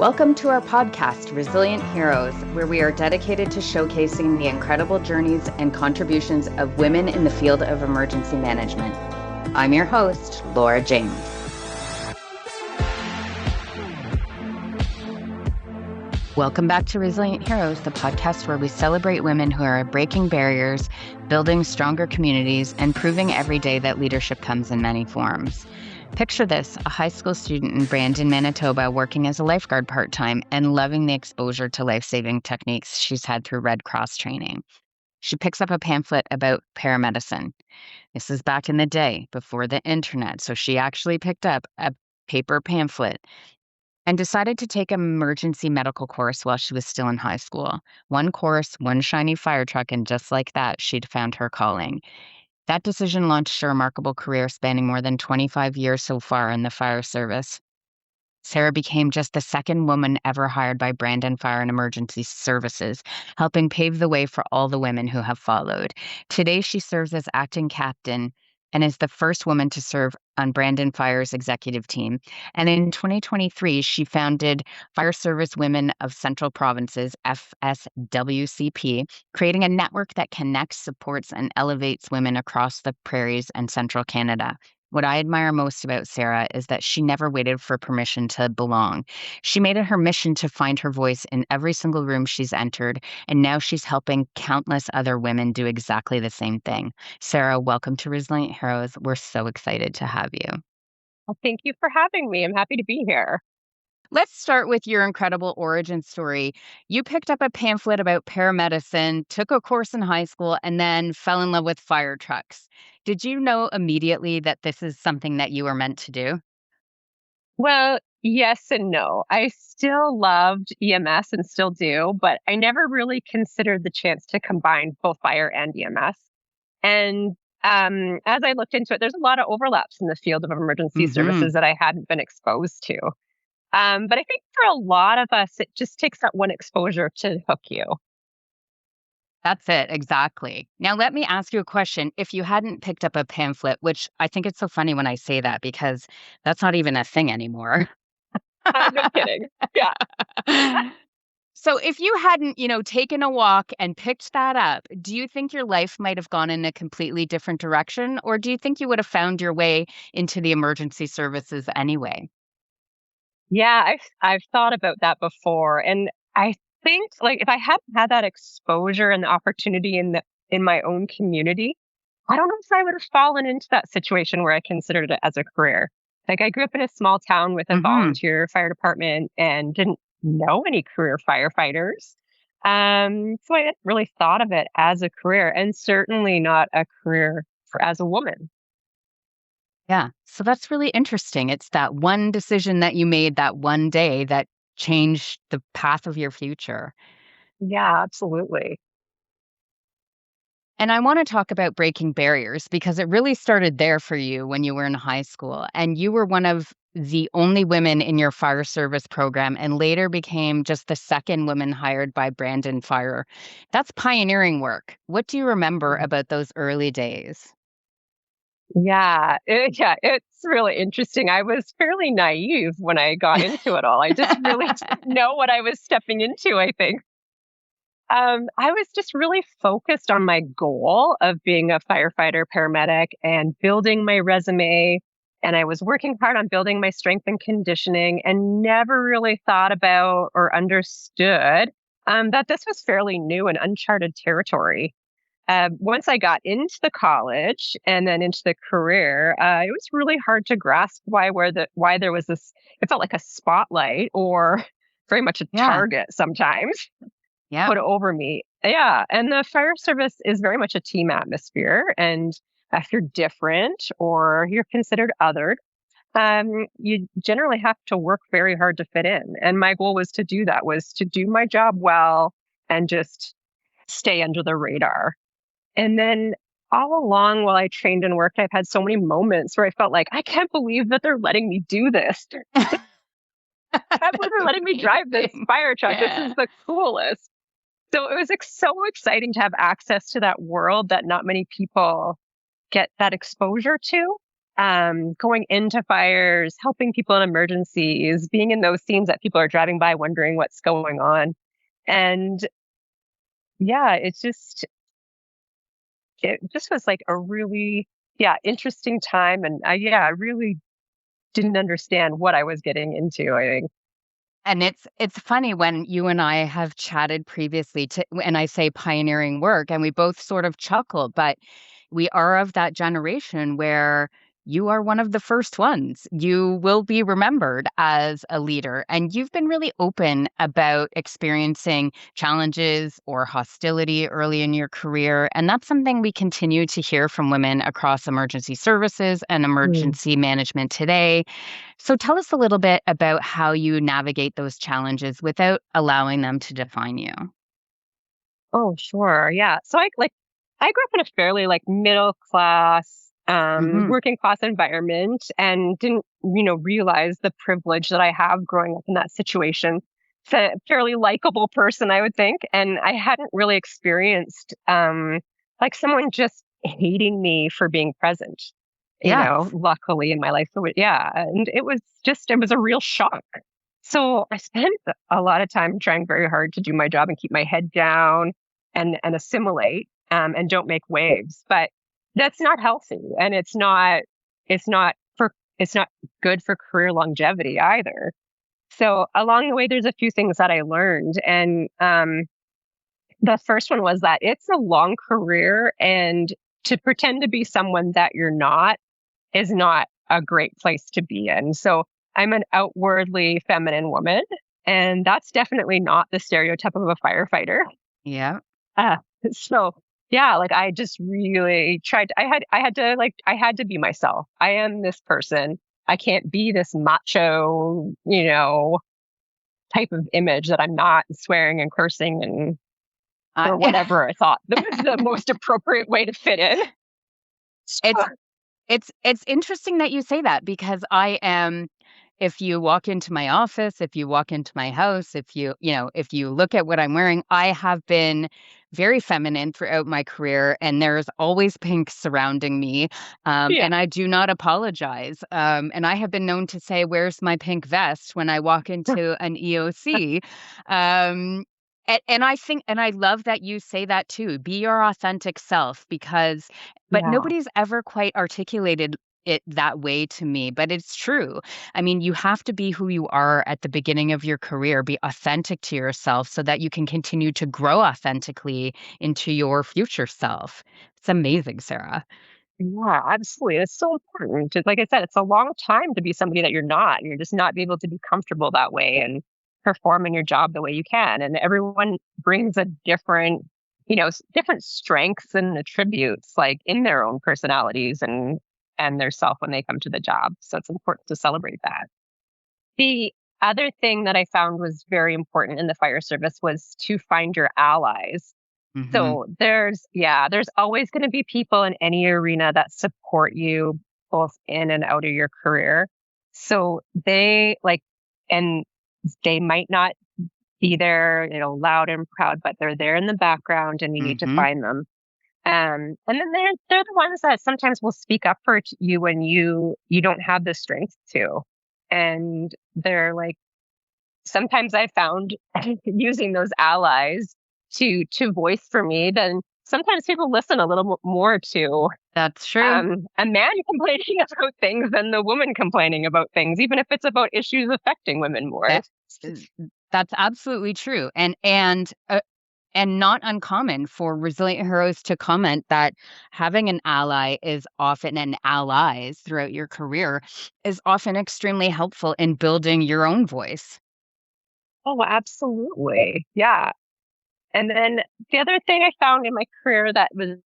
Welcome to our podcast, Resilient Heroes, where we are dedicated to showcasing the incredible journeys and contributions of women in the field of emergency management. I'm your host, Laura James. Welcome back to Resilient Heroes, the podcast where we celebrate women who are breaking barriers, building stronger communities, and proving every day that leadership comes in many forms. Picture this, a high school student in Brandon, Manitoba, working as a lifeguard part-time and loving the exposure to life-saving techniques she's had through Red Cross training. She picks up a pamphlet about paramedicine. This is back in the day, before the internet, so she actually picked up a paper pamphlet and decided to take an emergency medical course while she was still in high school. One course, one shiny fire truck, and just like that, she'd found her calling. That decision launched a remarkable career spanning more than 25 years so far in the fire service. Sarah became just the second woman ever hired by Brandon Fire and Emergency Services, helping pave the way for all the women who have followed. Today, she serves as acting captain and is the first woman to serve on Brandon Fire's executive team. And in 2023, she founded Fire Service Women of Central Provinces, FSWCP, creating a network that connects, supports, and elevates women across the prairies and central Canada. What I admire most about Sarah is that she never waited for permission to belong. She made it her mission to find her voice in every single room she's entered, and now she's helping countless other women do exactly the same thing. Sarah, welcome to Resilient Heroes. We're so excited to have you. Well, thank you for having me. I'm happy to be here. Let's start with your incredible origin story. You picked up a pamphlet about paramedicine, took a course in high school, and then fell in love with fire trucks. Did you know immediately that this is something that you were meant to do? Well, yes and no. I still loved EMS and still do, but I never really considered the chance to combine both fire and EMS. And as I looked into it, there's a lot of overlaps in the field of emergency services that I hadn't been exposed to. But I think for a lot of us, it just takes that one exposure to hook you. That's it, exactly. Now, let me ask you a question. If you hadn't picked up a pamphlet, which I think it's so funny when I say that because that's not even a thing anymore. No kidding. Yeah. So if you hadn't, taken a walk and picked that up, do you think your life might have gone in a completely different direction? Or do you think you would have found your way into the emergency services anyway? Yeah, I've thought about that before, and I think like if I hadn't had that exposure and the opportunity in my own community, I don't know if I would have fallen into that situation where I considered it as a career. Like I grew up in a small town with a volunteer fire department and didn't know any career firefighters. So I hadn't really thought of it as a career, and certainly not a career as a woman. Yeah. So that's really interesting. It's that one decision that you made that one day that changed the path of your future. Yeah, absolutely. And I want to talk about breaking barriers because it really started there for you when you were in high school. And you were one of the only women in your fire service program and later became just the second woman hired by Brandon Fire. That's pioneering work. What do you remember about those early days? Yeah, it's really interesting. I was fairly naive when I got into it all. I just really didn't know what I was stepping into, I think. I was just really focused on my goal of being a firefighter, paramedic, and building my resume. And I was working hard on building my strength and conditioning and never really thought about or understood that this was fairly new and uncharted territory. Once I got into the college and then into the career, it was really hard to grasp why there was this. It felt like a spotlight or very much a target sometimes put over me. Yeah, and the fire service is very much a team atmosphere, and if you're different or you're considered othered, you generally have to work very hard to fit in. And my goal was to do that, was to do my job well and just stay under the radar. And then all along while I trained and worked, I've had so many moments where I felt like, I can't believe that they're letting me do this. I can't believe they're letting me drive this fire truck. This is the coolest. So it was so exciting to have access to that world that not many people get that exposure to. going into fires, helping people in emergencies, being in those scenes that people are driving by wondering what's going on. And yeah, it just was like a really, interesting time. And I really didn't understand what I was getting into, I think. And it's funny when you and I have chatted previously and I say pioneering work, and we both sort of chuckle, but we are of that generation where you are one of the first ones. You will be remembered as a leader, and you've been really open about experiencing challenges or hostility early in your career. And that's something we continue to hear from women across emergency services and Mm. emergency management today. So tell us a little bit about how you navigate those challenges without allowing them to define you. Oh, sure. Yeah. So I grew up in a fairly like middle class, Hmm. working class environment and didn't, realize the privilege that I have growing up in that situation. It's a fairly likable person, I would think. And I hadn't really experienced like someone just hating me for being present, Yes. luckily in my life. So yeah. And it was a real shock. So I spent a lot of time trying very hard to do my job and keep my head down and assimilate and don't make waves. But that's not healthy, and it's not good for career longevity either. So along the way, there's a few things that I learned, and the first one was that it's a long career, and to pretend to be someone that you're not is not a great place to be in. So I'm an outwardly feminine woman, and that's definitely not the stereotype of a firefighter. Yeah. Uh, so yeah, like I just really tried. I had to be myself. I am this person. I can't be this macho, type of image that I'm not, swearing and cursing and Uh, or whatever I thought that was the most appropriate way to fit in. it's it's interesting that you say that because I am if you walk into my office, if you walk into my house, if you look at what I'm wearing, I have been very feminine throughout my career, and there's always pink surrounding me. Yeah. And I do not apologize. And I have been known to say, "Where's my pink vest?" when I walk into an EOC. Um, and I think, and I love that you say that too. Be your authentic self, because but Yeah. nobody's ever quite articulated it that way to me, but it's true. I mean, you have to be who you are at the beginning of your career, be authentic to yourself so that you can continue to grow authentically into your future self. It's amazing, Sarah. Yeah, absolutely. It's so important. Like I said, it's a long time to be somebody that you're not, and you're just not be able to be comfortable that way and perform in your job the way you can. And everyone brings a different, different strengths and attributes like in their own personalities and their self when they come to the job. So it's important to celebrate that. The other thing that I found was very important in the fire service was to find your allies. Hmm. So there's always going to be people in any arena that support you both in and out of your career. So and they might not be there, loud and proud, but they're there in the background and you need to Hmm. find them. And then they're the ones that sometimes will speak up for you when you don't have the strength to. And they're like, sometimes I found using those allies to voice for me, then sometimes people listen a little more to That's true. a man complaining about things than the woman complaining about things, even if it's about issues affecting women more. That that's absolutely true. And not uncommon for resilient heroes to comment that having an ally is often and allies throughout your career is often extremely helpful in building your own voice. Oh, absolutely. Yeah. And then the other thing I found in my career that was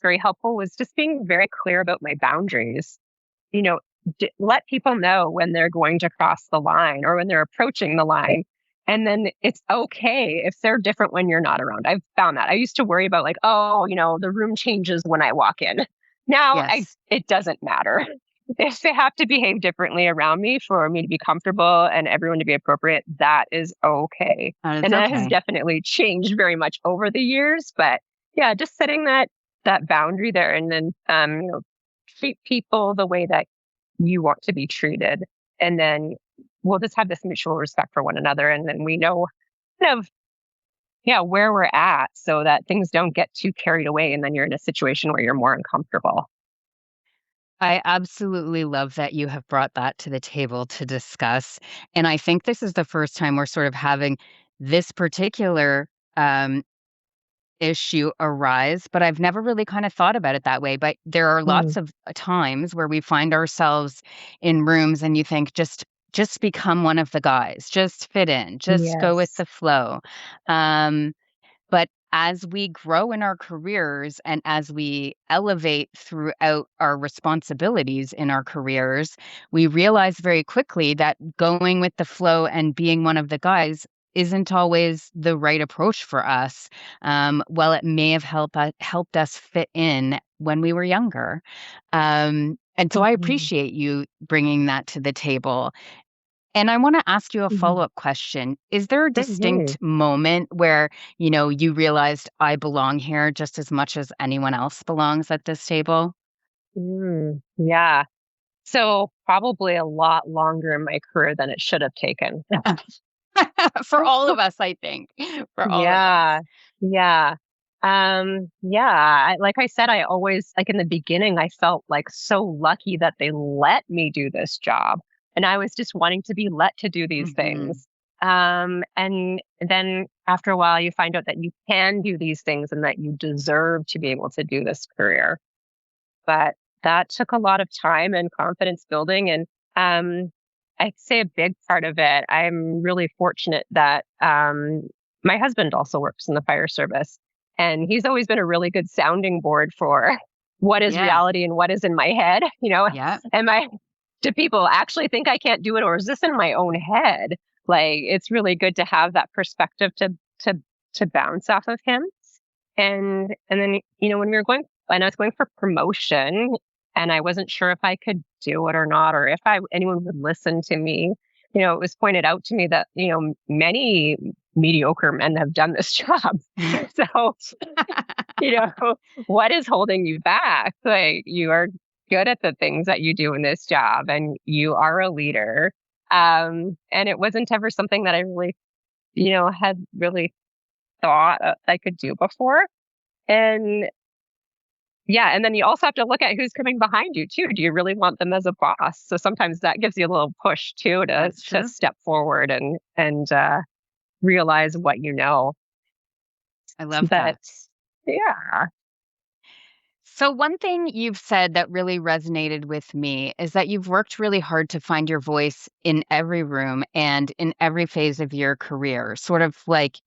very helpful was just being very clear about my boundaries. You know, let people know when they're going to cross the line or when they're approaching the line. And then it's okay if they're different when you're not around. I've found that. I used to worry about like, oh, the room changes when I walk in. Now Yes, it doesn't matter. If they have to behave differently around me for me to be comfortable and everyone to be appropriate, that is okay. it's And that has okay. definitely changed very much over the years. But yeah, just setting that boundary there and then treat people the way that you want to be treated. And then we'll just have this mutual respect for one another. And then we know kind of, yeah, where we're at so that things don't get too carried away. And then you're in a situation where you're more uncomfortable. I absolutely love that you have brought that to the table to discuss. And I think this is the first time we're sort of having this particular issue arise, but I've never really kind of thought about it that way. But there are Mm. lots of times where we find ourselves in rooms and you think just become one of the guys, just fit in, just go with Yes. the flow. Um, but as we grow in our careers and as we elevate throughout our responsibilities in our careers, we realize very quickly that going with the flow and being one of the guys isn't always the right approach for us. Well, it may have helped us fit in when we were younger. And so I Mhm. appreciate you bringing that to the table. And I wanna ask you a Mhm. follow-up question. Is there a Mhm. distinct moment where, you realized, "I belong here just as much as anyone else belongs at this table?" Yeah. So probably a lot longer in my career than it should have taken. For all of us, I think. For all of Yeah. us. Yeah. Yeah. Like I said, I always, like in the beginning, I felt like so lucky that they let me do this job. And I was just wanting to be let to do these Mhm. things. And then after a while, you find out that you can do these things and that you deserve to be able to do this career. But that took a lot of time and confidence building. And I'd say a big part of it, I'm really fortunate that my husband also works in the fire service. And he's always been a really good sounding board for what is Yes. reality and what is in my head. Yep. Am I, do people actually think I can't do it, or is this in my own head? Like, it's really good to have that perspective to, to bounce off of him. And then, when we were going, and I was going for promotion, and I wasn't sure if I could do it or not, or if anyone would listen to me. It was pointed out to me that, many mediocre men have done this job. So, you know, what is holding you back? Like, you are good at the things that you do in this job, and you are a leader. And it wasn't ever something that I really, had really thought I could do before. And yeah, and then you also have to look at who's coming behind you too. Do you really want them as a boss? So sometimes that gives you a little push too to That's to true. step forward and realize what you know. I love But that. yeah. So, one thing you've said that really resonated with me is that you've worked really hard to find your voice in every room and in every phase of your career, sort of like,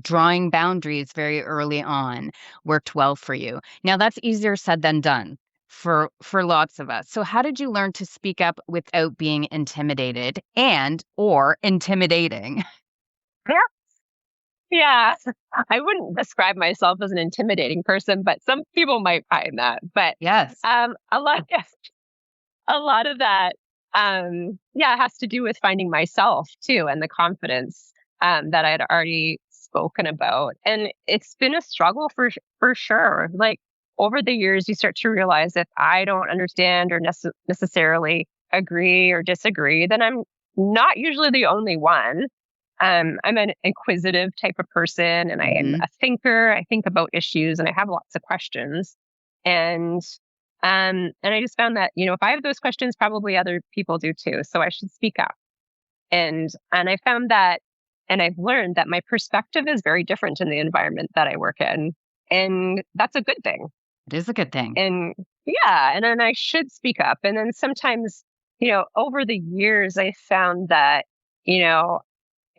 drawing boundaries very early on worked well for you. Now, that's easier said than done for lots of us. So, how did you learn to speak up without being intimidated and or intimidating? Yeah. Yeah. I wouldn't describe myself as an intimidating person, but some people might find that. But Yes. a lot a lot of that, yeah, has to do with finding myself too, and the confidence that I had already spoken about. And it's been a struggle for sure. Like, over the years, you start to realize if I don't understand or necessarily agree or disagree, then I'm not usually the only one. I'm an inquisitive type of person, and I am Mhm. a thinker. I think about issues, and I have lots of questions. And and I just found that, if I have those questions, probably other people do too. So I should speak up. And I found that, and I've learned that my perspective is very different in the environment that I work in, and that's a good thing. It is a good thing. And yeah, and then I should speak up. And then sometimes, over the years, I found that, you know,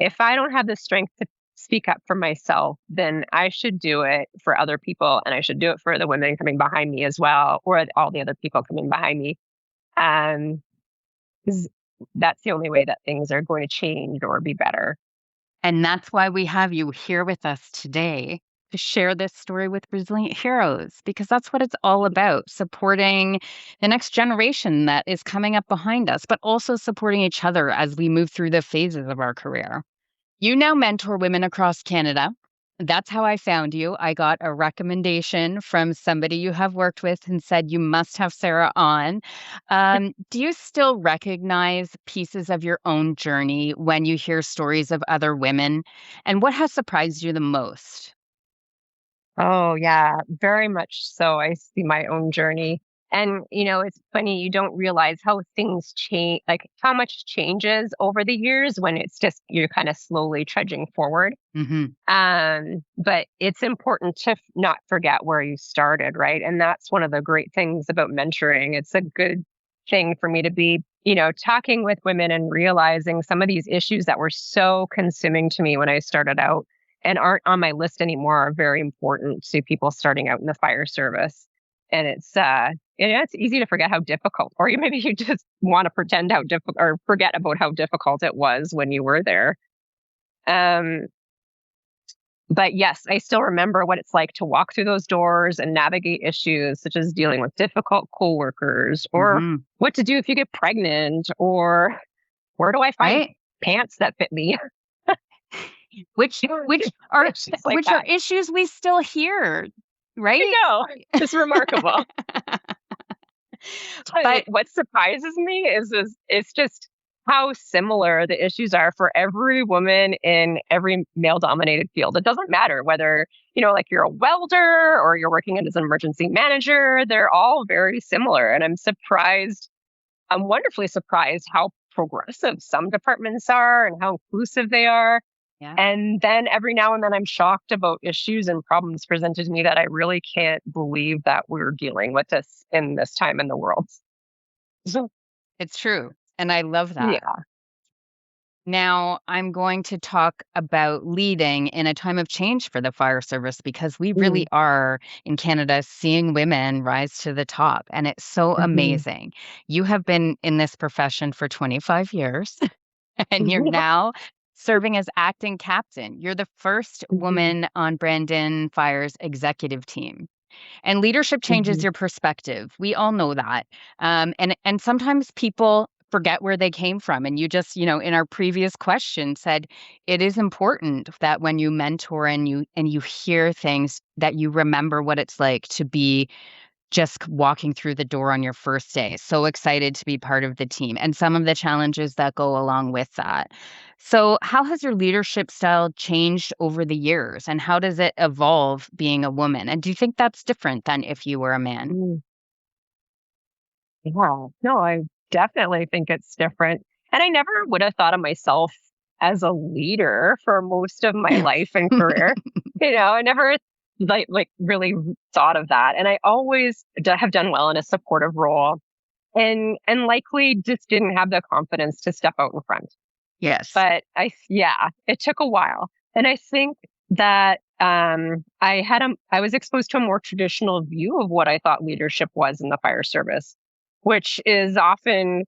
if I don't have the strength to speak up for myself, then I should do it for other people, and I should do it for the women coming behind me as well, or all the other people coming behind me. Um, 'Cause that's the only way that things are going to change or be better. And that's why we have you here with us today to share this story with Resilient Heroes, because that's what it's all about, supporting the next generation that is coming up behind us, but also supporting each other as we move through the phases of our career. You now mentor women across Canada, That's how I found you. I got a recommendation from somebody you have worked with and said, you must have Sarah on. Do you still recognize pieces of your own journey when you hear stories of other women? And what has surprised you the most? Oh, yeah, very much so. I see my own journey. And, it's funny, you don't realize how things change, like how much changes over the years when it's just you're kind of slowly trudging forward. Hmm. But it's important to not forget where you started, right? And that's one of the great things about mentoring. It's a good thing for me to be, talking with women and realizing some of these issues that were so consuming to me when I started out and aren't on my list anymore are very important to people starting out in the fire service. And it's easy to forget how difficult, or maybe you just want to pretend how difficult or forget about how difficult it was when you were there. Um, but yes, I still remember what it's like to walk through those doors and navigate issues such as dealing with difficult coworkers or Hmm. what to do if you get pregnant or where do I find Right? pants that fit me? Which which are Issues like which are that. issues we still hear, I right? know. It's remarkable. But What surprises me is it's just how similar the issues are for every woman in every male dominated field. It doesn't matter whether, like you're a welder or you're working as an emergency manager, they're all very similar. And I'm wonderfully surprised how progressive some departments are and how inclusive they are. yeah. And then every now and then I'm shocked about issues and problems presented to me that I really can't believe that we're dealing with this in this time in the world. So, It's true, and I love that. yeah. Now, I'm going to talk about leading in a time of change for the fire service because we really Mm, are in Canada seeing women rise to the top, and it's so mhm. amazing. You have been in this profession for 25 years, and you're Mhm. now serving as acting captain. You're the first Mhm. woman on Brandon Fire's executive team. And leadership changes Mhm. your perspective. We all know that. And sometimes people forget where they came from. And you just, in our previous question said it is important that when you mentor and you hear things that you remember what it's like to be just walking through the door on your first day. So excited to be part of the team and some of the challenges that go along with that. So, how has your leadership style changed over the years and how does it evolve being a woman? And do you think that's different than if you were a man? Mm. Yeah. No, I definitely think it's different. And I never would have thought of myself as a leader for most of my life and career. I never like really thought of that. And I always have done well in a supportive role and likely just didn't have the confidence to step out in front. Yes. But yeah, it took a while. And I think that I was exposed to a more traditional view of what I thought leadership was in the fire service, which is often,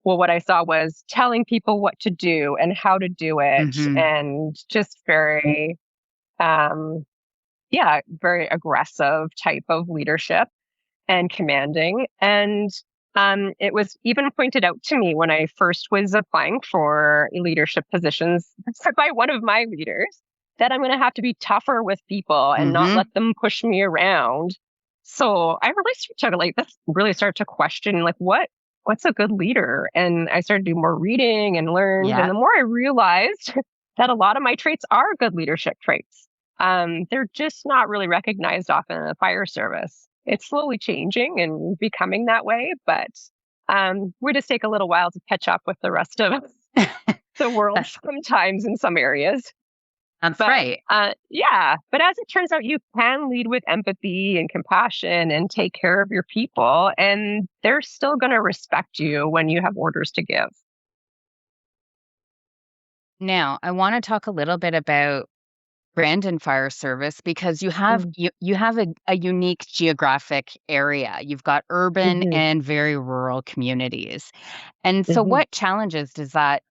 well, what I saw was telling people what to do and how to do it, Hmm. and just um, very aggressive type of leadership and commanding. And it was even pointed out to me when I first was applying for leadership positions by one of my leaders that I'm going to have to be tougher with people and not Hmm. let them push me around. So I really started to really start to question like what's a good leader, and I started to do more reading and learned. And Yeah. the more I realized that a lot of my traits are good leadership traits, they're just not really recognized often in the fire service. It's slowly changing and becoming that way, but we just take a little while to catch up with the rest of the world That- sometimes in some areas. That's But right. yeah, but as it turns out, you can lead with empathy and compassion and take care of your people, and they're still going to respect you when you have orders to give. Now, I want to talk a little bit about Brandon Fire Service because you have Mm, you have a unique geographic area. You've got urban mhm, and very rural communities. And so mhm. what challenges does that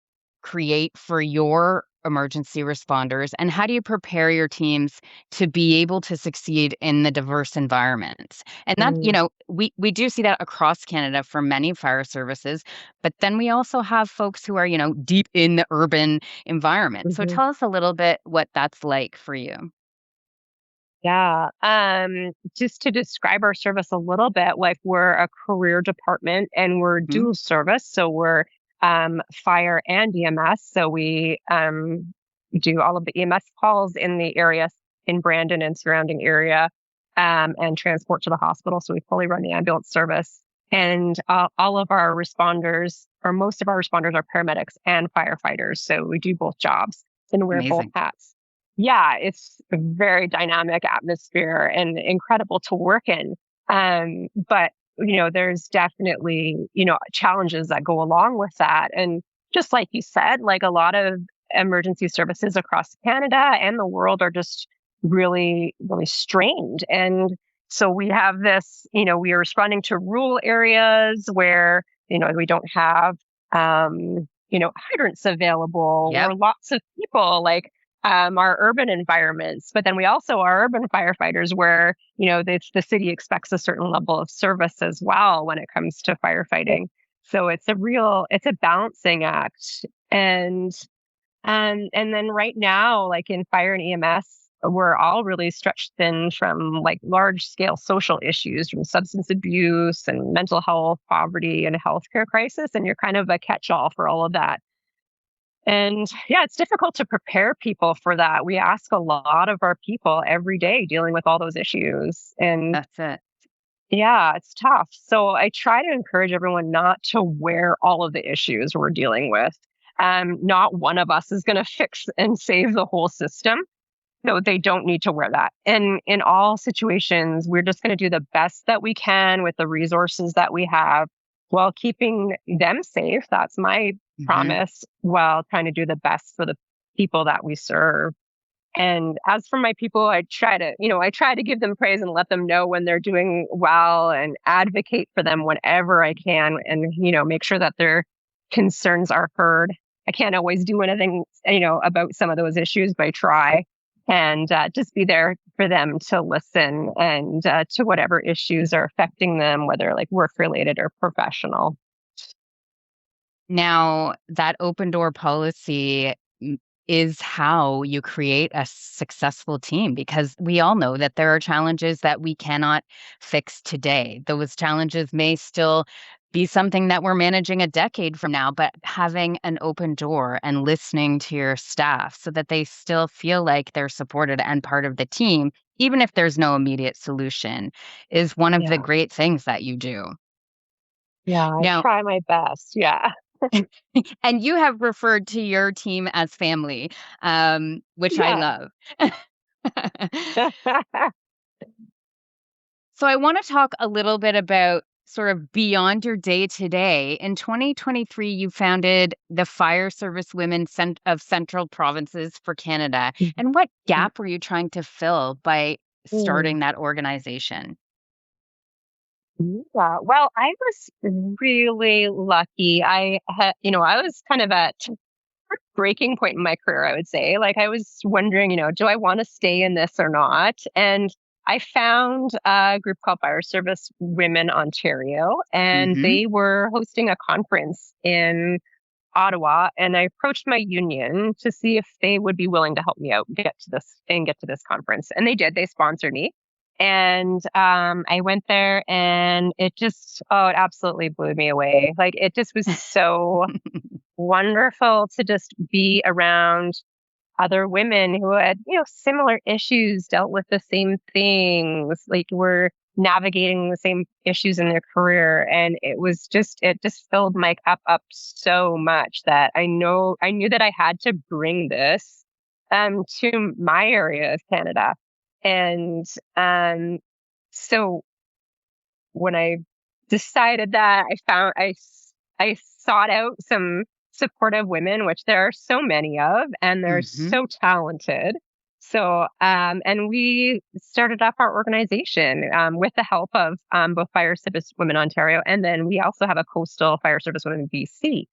create for your emergency responders, and how do you prepare your teams to be able to succeed in the diverse environments? And that, Mm, we do see that across Canada for many fire services, but then we also have folks who are, deep in the urban environment. So mhm. tell us a little bit what that's like for you. Yeah. Just to describe our service a little bit, like we're a career department and we're Hmm. dual service. So we're fire and EMS. So we do all of the EMS calls in the area in Brandon and surrounding area, and transport to the hospital. So we fully run the ambulance service. And all of our responders, or most of our responders, are paramedics and firefighters. So we do both jobs and wear both Amazing. hats. Yeah, it's a very dynamic atmosphere and incredible to work in. But there's definitely, challenges that go along with that. And just like you said, like a lot of emergency services across Canada and the world are just really, really strained. And so we have this, we are responding to rural areas where, we don't have, hydrants available Yep. or lots of people. Like our urban environments, but then we also are urban firefighters where, the city expects a certain level of service as well when it comes to firefighting. So it's a balancing act. And then right now, like in fire and EMS, we're all really stretched thin from like large scale social issues, from substance abuse and mental health, poverty, and a healthcare crisis. And you're kind of a catch all for all of that. And yeah, it's difficult to prepare people for that. We ask a lot of our people every day dealing with all those issues. And That's it. yeah, it's tough. So I try to encourage everyone not to wear all of the issues we're dealing with. Not one of us is going to fix and save the whole system. No, they don't need to wear that. And in all situations, we're just going to do the best that we can with the resources that we have while keeping them safe. That's my Hmm. promise, while trying to do the best for the people that we serve. And as for my people, I try to give them praise and let them know when they're doing well and advocate for them whenever I can, and, make sure that their concerns are heard. I can't always do anything, about some of those issues, but I try, and just be there for them to listen, and to whatever issues are affecting them, whether like work related or professional. Now, that open door policy is how you create a successful team, because we all know that there are challenges that we cannot fix today. Those challenges may still be something that we're managing a decade from now, but having an open door and listening to your staff so that they still feel like they're supported and part of the team, even if there's no immediate solution, is one of the Yeah. great things that you do. Yeah, I Now, try my best. Yeah. and you have referred to your team as family, which I Yeah. love. So I want to talk a little bit about sort of beyond your day to day. In 2023, you founded the Fire Service Women of Central Provinces for Canada. And what gap were you trying to fill by Mm. starting that organization? Yeah. Well, I was really lucky. I was kind of at a breaking point in my career, I would say. Like I was wondering, do I want to stay in this or not? And I found a group called Fire Service Women Ontario, and Hmm. they were hosting a conference in Ottawa. And I approached my union to see if they would be willing to help me out get to this conference. And they did. They sponsored me. And I went there, and it absolutely blew me away. Like it just was so wonderful to just be around other women who had, similar issues, dealt with the same things, like were navigating the same issues in their career. And it just filled my cup up so much that I knew that I had to bring this to my area of Canada. And so when I decided that, I sought out some supportive women, which there are so many of, and they're Hmm. so talented. So, and we started up our organization with the help of both Fire Service Women Ontario, and then we also have a Coastal Fire Service Women BC,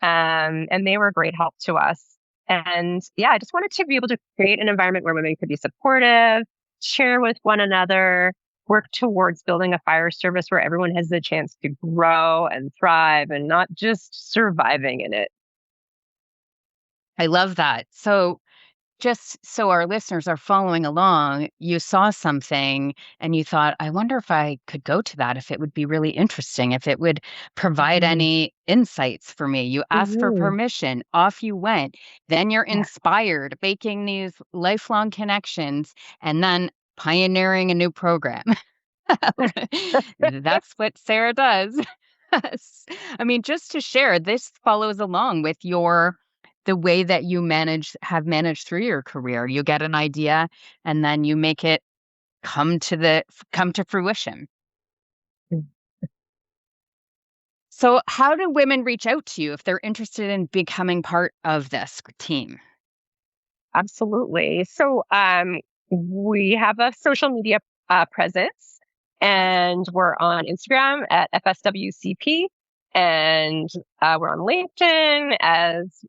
and they were a great help to us. And yeah, I just wanted to be able to create an environment where women could be supportive, share with one another, work towards building a fire service where everyone has the chance to grow and thrive and not just surviving in it. I love that. So just so our listeners are following along, you saw something and you thought, I wonder if I could go to that, if it would be really interesting, if it would provide Mhm. any insights for me. You asked for Mhm. permission, off you went. Then you're Yeah. inspired, making these lifelong connections, and then pioneering a new program. That's what Sarah does. I mean, just to share, this follows along with the way that you have managed through your career. You get an idea and then you make it come to fruition. Mm. So how do women reach out to you if they're interested in becoming part of this team? Absolutely. So we have a social media presence, and we're on Instagram at FSWCP, and we're on LinkedIn as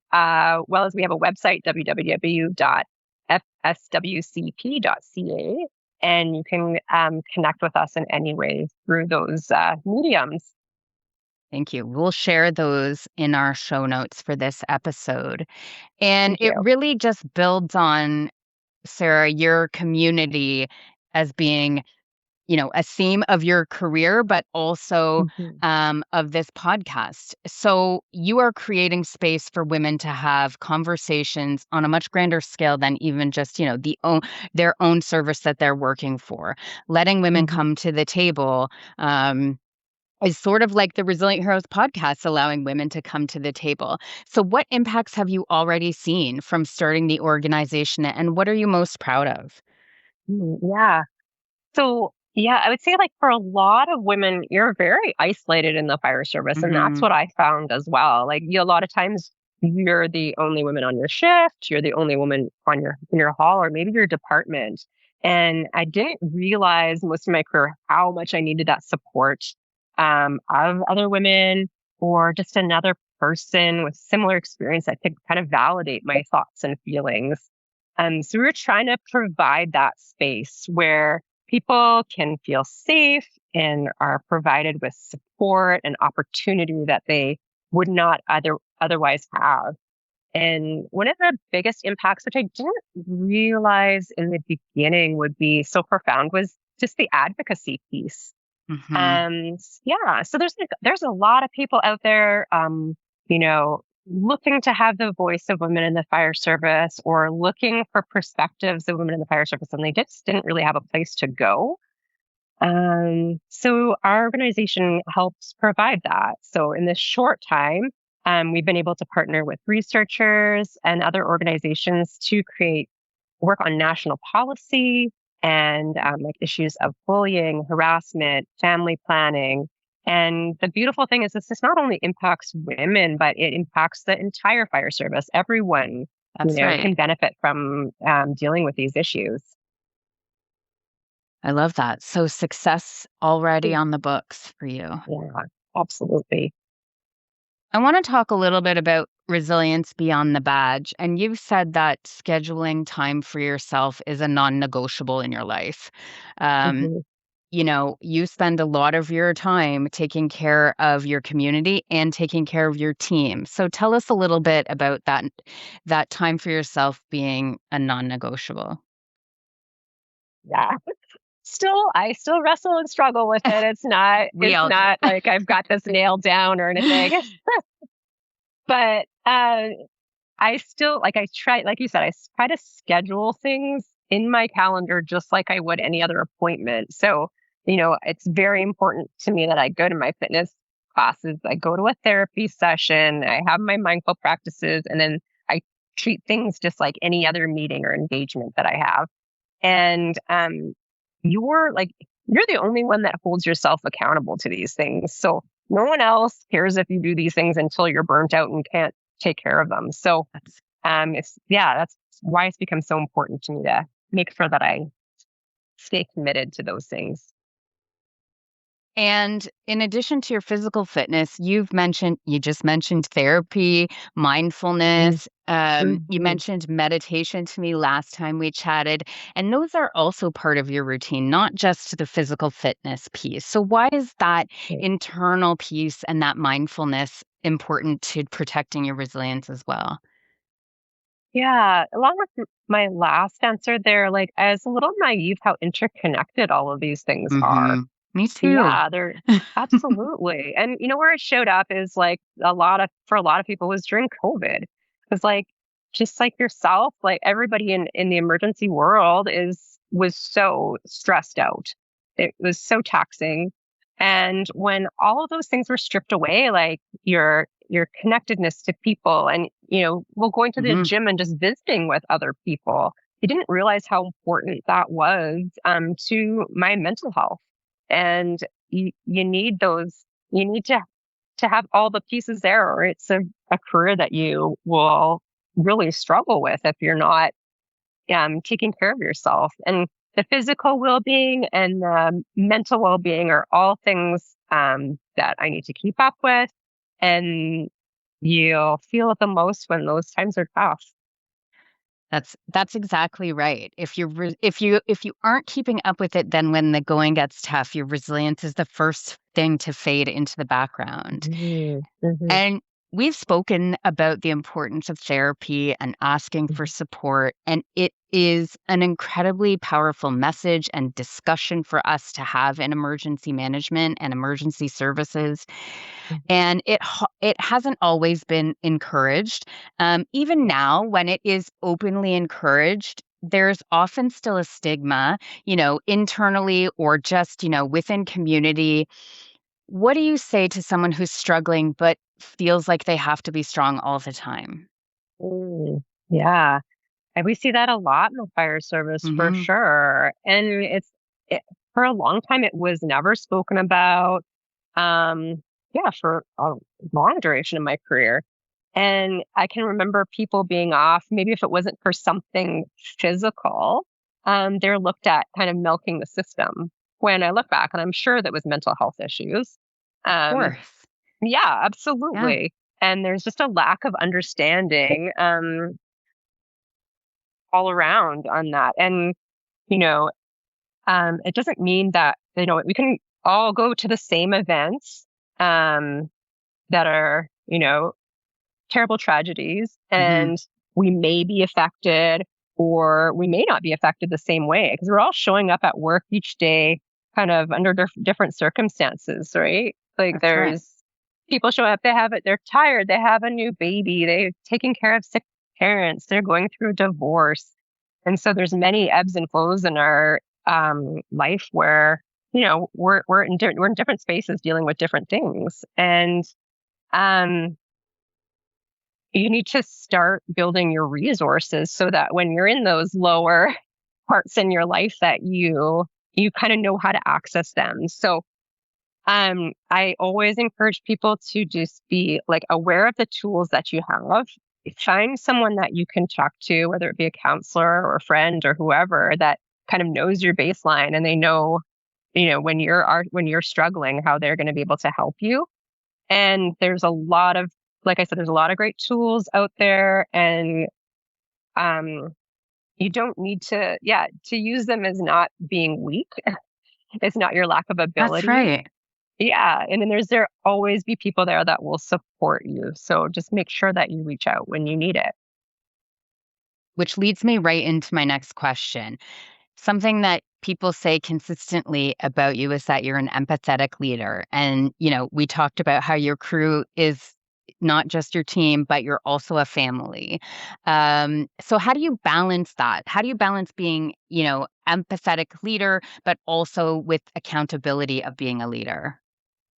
well as we have a website, www.fswcp.ca, and you can connect with us in any way through those mediums. Thank you. We'll share those in our show notes for this episode. And Thank it you. really just builds on, Sarah, your community as being, a theme of your career, but also Mhm. of this podcast. So you are creating space for women to have conversations on a much grander scale than even just, their own service that they're working for. Letting women Mhm. come to the table. Is sort of like the Resilient Heroes podcast, allowing women to come to the table. So, what impacts have you already seen from starting the organization, and what are you most proud of? Yeah. So, yeah, I would say like for a lot of women, you're very isolated in the fire service. And that's Hmm. what I found as well. Like a lot of times you're the only woman on your shift, you're the only woman on in your hall or maybe your department. And I didn't realize most of my career how much I needed that support of other women or just another person with similar experience that could kind of validate my thoughts and feelings. So we were trying to provide that space where people can feel safe and are provided with support and opportunity that they would not otherwise have. And one of the biggest impacts, which I didn't realize in the beginning would be so profound, was just the advocacy piece. Hmm. Yeah, so there's a lot of people out there, you know, looking to have the voice of women in the fire service or looking for perspectives of women in the fire service, and they just didn't really have a place to go. So our organization helps provide that. So in this short time, we've been able to partner with researchers and other organizations to create work on national policy and like issues of bullying, harassment, family planning. And the beautiful thing is this not only impacts women, but it impacts the entire fire service. Everyone, That's right. can benefit from dealing with these issues. I love that. So, success already on the books for you. Yeah, absolutely. I want to talk a little bit about resilience beyond the badge. And you've said that scheduling time for yourself is a non negotiable in your life. Um, Mhm. you spend a lot of your time taking care of your community and taking care of your team. So tell us a little bit about that time for yourself being a non-negotiable. Yeah. I still wrestle and struggle with it. We it's all do. not like I've got this nailed down or anything. But I still I try, like you said, try to schedule things in my calendar just like I would any other appointment. So, it's very important to me that I go to my fitness classes, I go to a therapy session, I have my mindful practices, and then I treat things just like any other meeting or engagement that I have. And you're the only one that holds yourself accountable to these things. So no one else cares if you do these things until you're burnt out and can't take care of them. So That's that's why it's become so important to me to make sure that I stay committed to those things. And in addition to your physical fitness, you just mentioned therapy, mindfulness. You Mm-hmm. mentioned meditation to me last time we chatted. And those are also part of your routine, not just the physical fitness piece. So, why is that internal piece and that mindfulness important to protecting your resilience as well? Yeah, along with my last answer there, like I was a little naive how interconnected all of these things are. Me too. Yeah, they're absolutely. And where it showed up is like for a lot of people was during COVID. Because like just like yourself, like everybody in the emergency world was so stressed out. It was so taxing. And when all of those things were stripped away, like your connectedness to people and well going to the Mhm. gym and just visiting with other people, I didn't realize how important that was to my mental health. And you need those, you need to have all the pieces there, or it's a career that you will really struggle with if you're not taking care of yourself. And the physical well-being and the mental well-being are all things that I need to keep up with. And you'll feel it the most when those times are tough. That's exactly right. If you aren't keeping up with it, then when the going gets tough, your resilience is the first thing to fade into the background. Mm-hmm. And we've spoken about the importance of therapy and asking for support, and it is an incredibly powerful message and discussion for us to have in emergency management and emergency services. And it hasn't always been encouraged. Even now, when it is openly encouraged, there's often still a stigma, internally or just, within community. What do you say to someone who's struggling but feels like they have to be strong all the time? Mm, yeah. And we see that a lot in the fire service for Mhm. sure. And for a long time, it was never spoken about. Yeah, for a long duration of my career. And I can remember people being off, maybe if it wasn't for something physical, they're looked at kind of milking the system. When I look back, and I'm sure that was mental health issues. Of Um, course. yeah, Yeah. absolutely. And there's just a lack of understanding all around on that. And, you know, it doesn't mean that, we can all go to the same events um, that are, terrible tragedies, Mhm. and we may be affected or we may not be affected the same way because we're all showing up at work each day kind of under different circumstances, right? Like That's right. there's people show up, they're tired, they have a new baby, they're taking care of sick parents, they're going through a divorce. And so there's many ebbs and flows in our life where, we're in different spaces dealing with different things. And um, you need to start building your resources so that when you're in those lower parts in your life that you kind of know how to access them. So I always encourage people to just be like aware of the tools that you have. Find someone that you can talk to, whether it be a counselor or a friend or whoever that kind of knows your baseline and they know, when you're struggling, how they're going to be able to help you. And there's a lot of, like I said, there's a lot of great tools out there, and um, you don't need to use them as not being weak. It's not your lack of That's ability. right. Yeah, and then there always be people there that will support you. So just make sure that you reach out when you need it. Which leads me right into my next question. Something that people say consistently about you is that you're an empathetic leader. And, we talked about how your crew is not just your team, but you're also a family. So how do you balance that? How do you balance being, empathetic leader, but also with accountability of being a leader?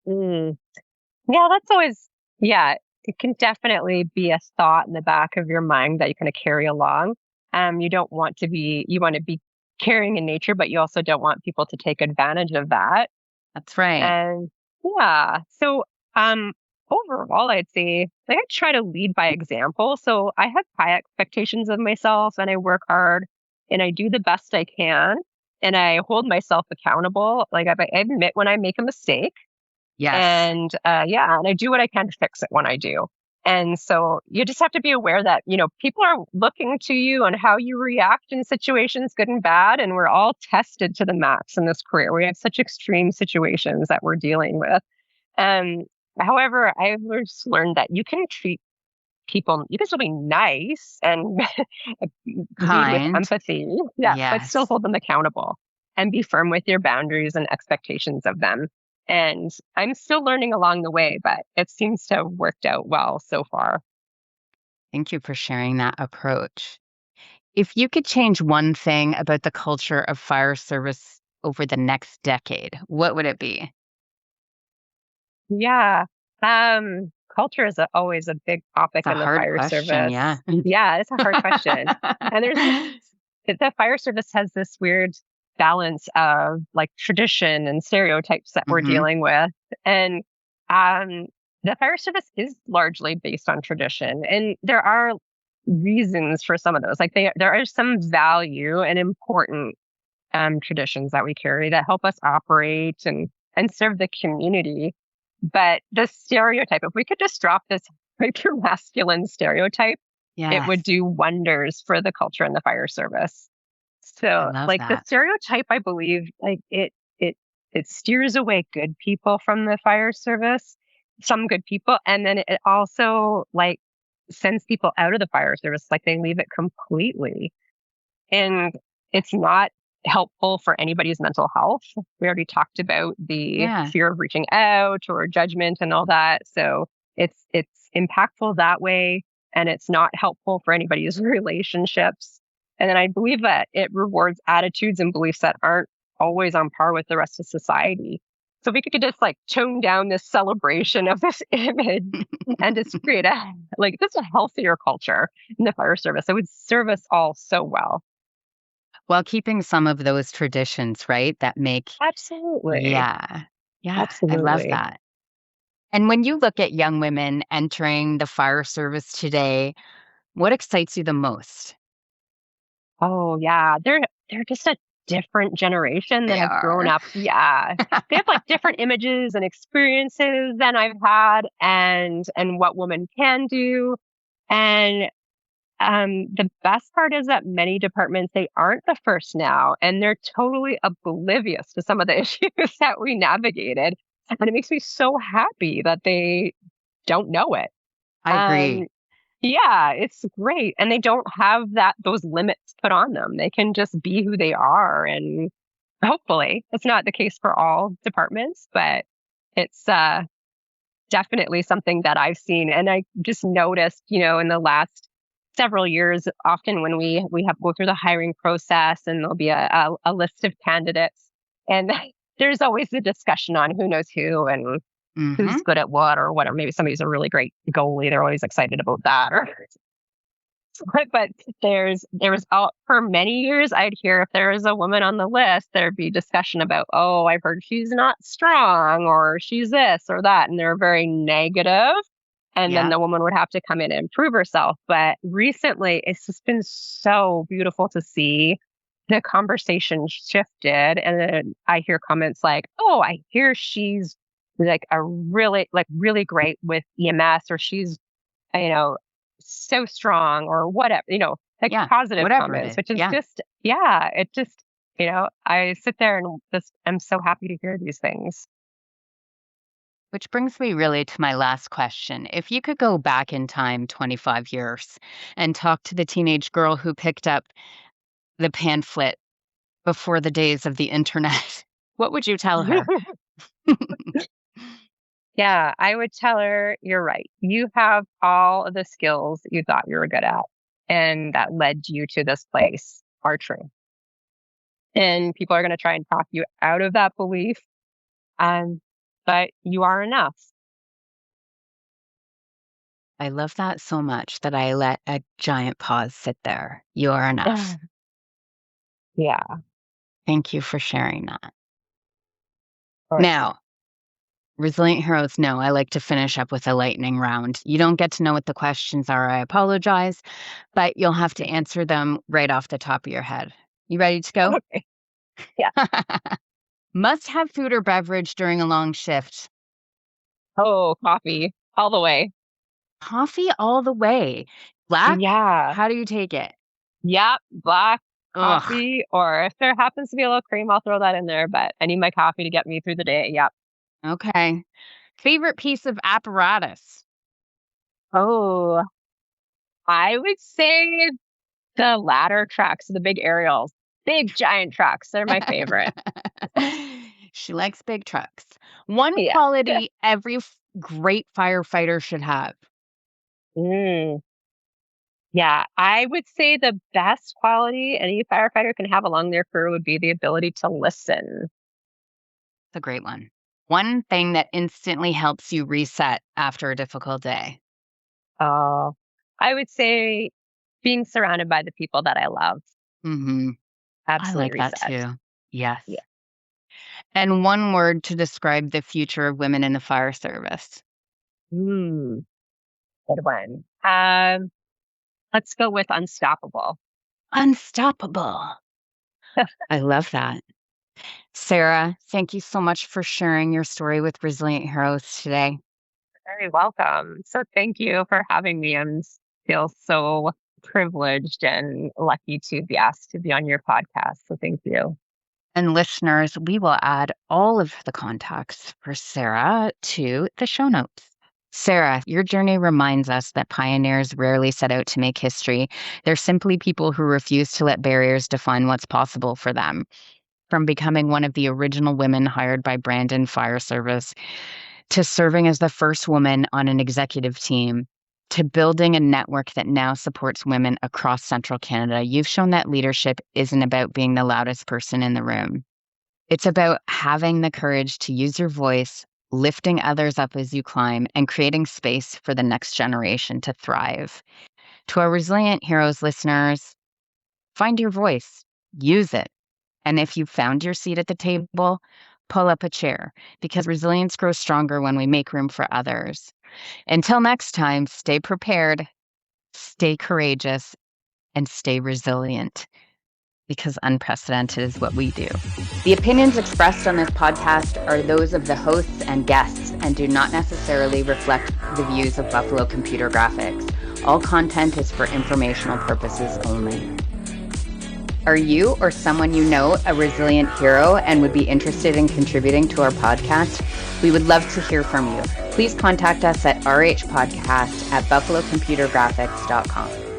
Mm. Yeah, that's always, yeah, it can definitely be a thought in the back of your mind that you kind of carry along. You don't want to be, you want to be caring in nature, but you also don't want people to take advantage of that. That's right. And yeah, so um, overall, I'd say like I try to lead by example. So I have high expectations of myself, and I work hard, and I do the best I can, and I hold myself accountable. Like I admit when I make a mistake, Yes. and yeah, and I do what I can to fix it when I do. And so you just have to be aware that, people are looking to you on how you react in situations, good and bad. And we're all tested to the max in this career. We have such extreme situations that we're dealing with. Um, However, I've just learned that you can treat people, you can still be nice and lead with Kind. empathy, yeah, but still Yes. hold them accountable and be firm with your boundaries and expectations of them. And I'm still learning along the way, but it seems to have worked out well so far. Thank you for sharing that approach. If you could change one thing about the culture of fire service over the next decade, what would it be? Yeah. Culture is always a big topic It's a in the hard fire question, yeah. service. Yeah, it's a hard question. And the fire service has this weird balance of like tradition and stereotypes that we're Mhm. dealing with. And um, the fire service is largely based on tradition. And there are reasons for some of those. Like there are some value and important traditions that we carry that help us operate and serve the community. But the stereotype, if we could just drop this hyper masculine stereotype, it would Yes, do wonders for the culture in the fire service. I So, love like the that. stereotype, I believe, like it steers away good people from the fire service, some good people, and then it also like sends people out of the fire service, like they leave it completely. And it's not helpful for anybody's mental health. We already talked about the Yeah. fear of reaching out or judgment and all that. So it's impactful that way, and it's not helpful for anybody's relationships. And then I believe that it rewards attitudes and beliefs that aren't always on par with the rest of society. So if we could just like tone down this celebration of this image and just create a like just a healthier culture in the fire service, it would serve us all so well. While keeping some of those traditions, right, that make Absolutely. yeah. Yeah, I love Absolutely. that. And when you look at young women entering the fire service today, what excites you the most? Oh, yeah. They're just a different generation that They have grown are. up. Yeah. They have like different images and experiences than I've had and what women can do. And the best part is that many departments they aren't the first now and they're totally oblivious to some of the issues that we navigated. And it makes me so happy that they don't know it. I Um, agree. Yeah, it's great. And they don't have those limits put on them. They can just be who they are. And hopefully, it's not the case for all departments, but it's definitely something that I've seen. And I just noticed, in the last several years, often when we have go through the hiring process and there'll be a list of candidates, and there's always a discussion on who knows who and who's Mhm. good at what or whatever. Maybe somebody's a really great goalie. They're always excited about that. Or but there was all for many years I'd hear if there was a woman on the list, there'd be discussion about, oh, I've heard she's not strong or she's this or that. And they're very negative. And then Yep. the woman would have to come in and prove herself. But recently it's just been so beautiful to see the conversation shifted. And then I hear comments like, oh, I hear she's like a really great with EMS or she's you know, so strong or whatever, like Yeah. positive Whatever it comments, is. which is Yeah. just, yeah, it just, I sit there and just, I'm so happy to hear these things. Which brings me really to my last question. If you could go back in time 25 years and talk to the teenage girl who picked up the pamphlet before the days of the internet, what would you tell her? Yeah, I would tell her, you're right. You have all of the skills that you thought you were good at and that led you to this place are true. And people are going to try and talk you out of that belief. Um, but you are enough. I love that so much that I let a giant pause sit there. You are enough. Yeah, Thank you for sharing that. for sure. Now, resilient heroes know I like to finish up with a lightning round. You don't get to know what the questions are. I apologize, but you'll have to answer them right off the top of your head. You ready to go? Okay. Yeah. Must have food or beverage during a long shift. Oh, coffee all the way. Coffee all the way. Black? Yeah. How do you take it? Yep, black Ugh. coffee, or if there happens to be a little cream, I'll throw that in there, but I need my coffee to get me through the day. Yep. Okay. Favorite piece of apparatus? Oh. I would say the ladder trucks, the big aerials, big giant trucks. They're my favorite. She likes big trucks. One Yeah. quality every great firefighter should have. Mm. Yeah, I would say the best quality any firefighter can have along their career would be the ability to listen. It's a great one. One thing that instantly helps you reset after a difficult day. Oh, I would say being surrounded by the people that I love. Mm-hmm. I Absolutely like that reset. too. Yes. Yeah. And one word to describe the future of women in the fire service. Mm, good one. Let's go with unstoppable. Unstoppable. I love that. Sarah, thank you so much for sharing your story with Resilient Heroes today. Very welcome. So thank you for having me. Feel so privileged and lucky to be asked to be on your podcast. So thank you. And listeners, we will add all of the contacts for Sarah to the show notes. Sarah, your journey reminds us that pioneers rarely set out to make history. They're simply people who refuse to let barriers define what's possible for them. From becoming one of the original women hired by Brandon Fire Service, to serving as the first woman on an executive team, to building a network that now supports women across central Canada, you've shown that leadership isn't about being the loudest person in the room. It's about having the courage to use your voice, lifting others up as you climb, and creating space for the next generation to thrive. To our Resilient Heroes listeners, find your voice, use it. And if you've found your seat at the table, pull up a chair, because resilience grows stronger when we make room for others. Until next time, stay prepared, stay courageous, and stay resilient, because unprecedented is what we do. The opinions expressed on this podcast are those of the hosts and guests and do not necessarily reflect the views of Buffalo Computer Graphics. All content is for informational purposes only. Are you or someone you know a resilient hero and would be interested in contributing to our podcast? We would love to hear from you. Please contact us at RHpodcast@buffalocomputergraphics.com.